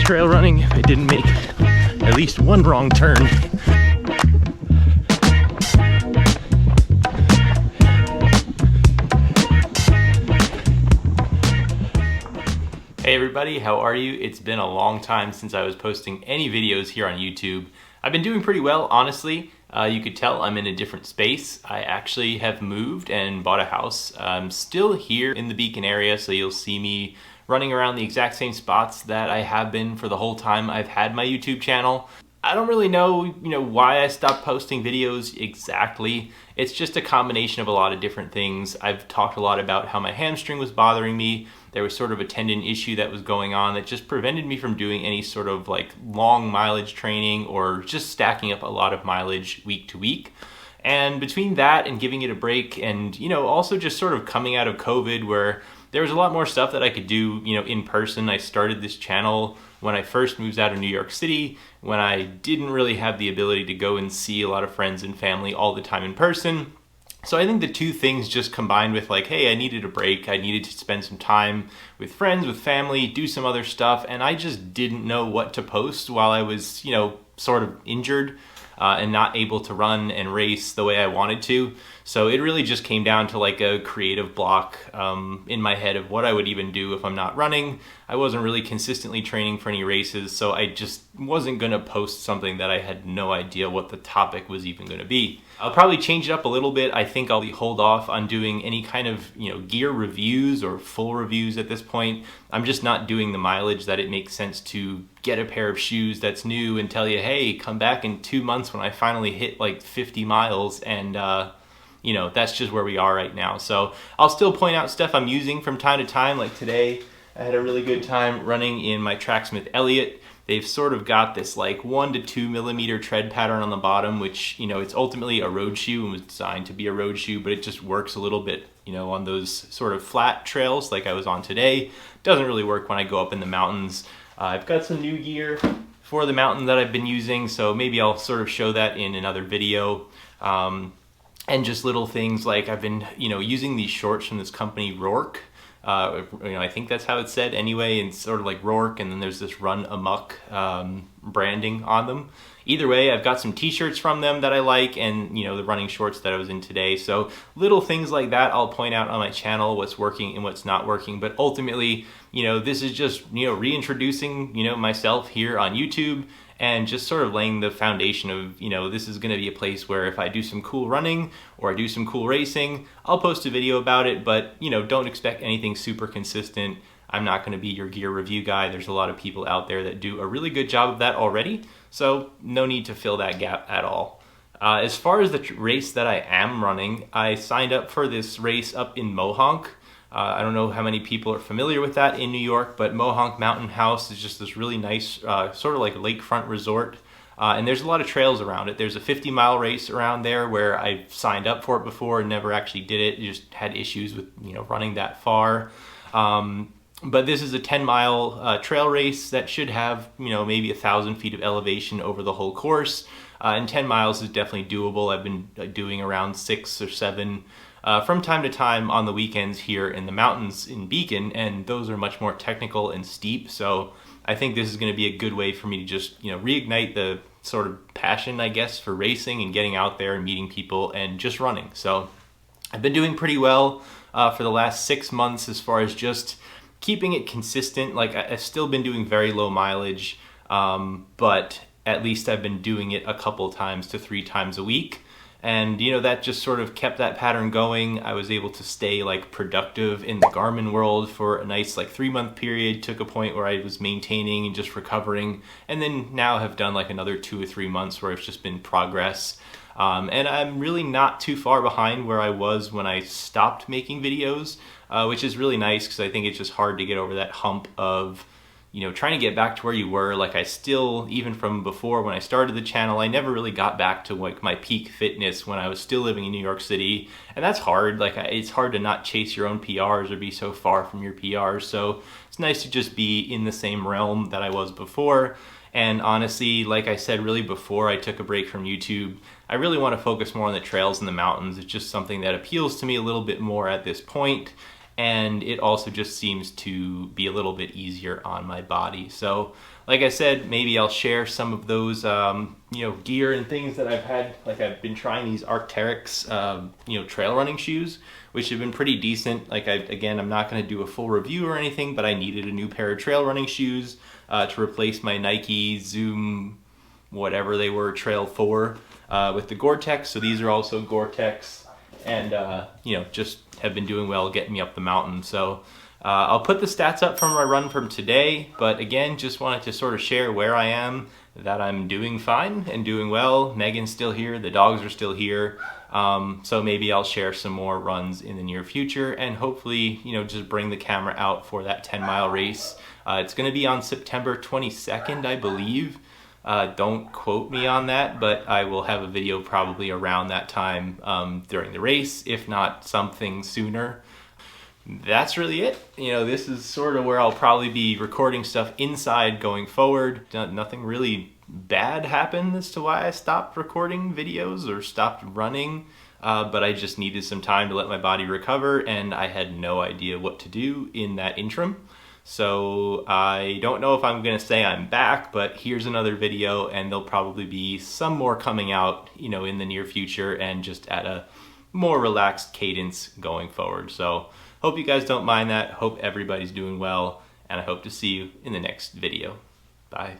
trail running if I didn't make at least one wrong turn. Hey everybody, how are you? It's been a long time since I was posting any videos here on YouTube. I've been doing pretty well, honestly. You could tell I'm in a different space. I actually have moved and bought a house. I'm still here in the Beacon area, so you'll see me running around the exact same spots that I have been for the whole time I've had my YouTube channel. I don't really know, why I stopped posting videos exactly. It's just a combination of a lot of different things. I've talked a lot about how my hamstring was bothering me. There was sort of a tendon issue that was going on that just prevented me from doing any sort of like long mileage training or just stacking up a lot of mileage week to week. And between that and giving it a break and, also just sort of coming out of COVID where there was a lot more stuff that I could do, in person. I started this channel when I first moved out of New York City, when I didn't really have the ability to go and see a lot of friends and family all the time in person. So I think the two things just combined with like, hey, I needed a break. I needed to spend some time with friends, with family, do some other stuff. And I just didn't know what to post while I was, sort of injured and not able to run and race the way I wanted to. So it really just came down to like a creative block in my head of what I would even do if I'm not running. I wasn't really consistently training for any races, so I just wasn't gonna post something that I had no idea what the topic was even gonna be. I'll probably change it up a little bit. I think I'll hold off on doing any kind of gear reviews or full reviews at this point. I'm just not doing the mileage that it makes sense to get a pair of shoes that's new and tell you, hey, come back in 2 months when I finally hit like 50 miles and that's just where we are right now. So I'll still point out stuff I'm using from time to time. Like today, I had a really good time running in my Tracksmith Elliott. They've sort of got this like 1 to 2 millimeter tread pattern on the bottom, which, it's ultimately a road shoe and was designed to be a road shoe, but it just works a little bit, on those sort of flat trails like I was on today. Doesn't really work when I go up in the mountains. I've got some new gear for the mountain that I've been using, so maybe I'll sort of show that in another video. And just little things like I've been, using these shorts from this company, Roark. I think that's how it's said anyway, and sort of like Roark, and then there's this Run Amok branding on them. Either way, I've got some t-shirts from them that I like, and the running shorts that I was in today. So little things like that I'll point out on my channel, what's working and what's not working. But ultimately, this is just reintroducing myself here on YouTube, and just sort of laying the foundation of, this is going to be a place where if I do some cool running or I do some cool racing, I'll post a video about it, but, don't expect anything super consistent. I'm not going to be your gear review guy. There's a lot of people out there that do a really good job of that already, so no need to fill that gap at all. As far as the race that I am running, I signed up for this race up in Mohonk. I don't know how many people are familiar with that in New York, but Mohonk Mountain House is just this really nice sort of like lakefront resort. And there's a lot of trails around it. There's a 50-mile race around there where I signed up for it before and never actually did it. Just had issues with running that far. But this is a 10-mile trail race that should have maybe 1,000 feet of elevation over the whole course. And 10 miles is definitely doable. I've been doing around 6 or 7 from time to time on the weekends here in the mountains in Beacon, and those are much more technical and steep. So I think this is going to be a good way for me to just reignite the sort of passion, I guess, for racing and getting out there and meeting people and just running. So I've been doing pretty well for the last 6 months as far as just keeping it consistent. Like I've still been doing very low mileage, but at least I've been doing it a couple times to 3 times a week. And that just sort of kept that pattern going. I was able to stay like productive in the Garmin world for a nice like 3-month period, took a point where I was maintaining and just recovering, and then now have done like another 2 or 3 months where it's just been progress. And I'm really not too far behind where I was when I stopped making videos, which is really nice because I think it's just hard to get over that hump of trying to get back to where you were. Like I still, even from before when I started the channel, I never really got back to like my peak fitness when I was still living in New York City. And that's hard. Like it's hard to not chase your own PRs or be so far from your PRs. So it's nice to just be in the same realm that I was before. And honestly, like I said, really before I took a break from YouTube, I really want to focus more on the trails and the mountains. It's just something that appeals to me a little bit more at this point. and it also just seems to be a little bit easier on my body. So like I said, maybe I'll share some of those gear and things that I've had. Like I've been trying these Arc'teryx trail running shoes, which have been pretty decent. Like I'm not going to do a full review or anything, but I needed a new pair of trail running shoes to replace my Nike Zoom whatever they were, Trail 4 with the Gore-Tex. So these are also Gore-Tex, and just have been doing well getting me up the mountain. So I'll put the stats up from my run from today, but again, just wanted to sort of share where I am, that I'm doing fine and doing well. Megan's still here, the dogs are still here. So maybe I'll share some more runs in the near future, and hopefully, just bring the camera out for that 10-mile race. It's gonna be on September 22nd, I believe. Don't quote me on that, but I will have a video probably around that time during the race, if not something sooner. That's really it. This is sort of where I'll probably be recording stuff inside going forward. Nothing really bad happened as to why I stopped recording videos or stopped running, but I just needed some time to let my body recover, and I had no idea what to do in that interim. So I don't know if I'm gonna say I'm back, but here's another video, and there'll probably be some more coming out, in the near future, and just at a more relaxed cadence going forward. So hope you guys don't mind that. Hope everybody's doing well, and I hope to see you in the next video. Bye.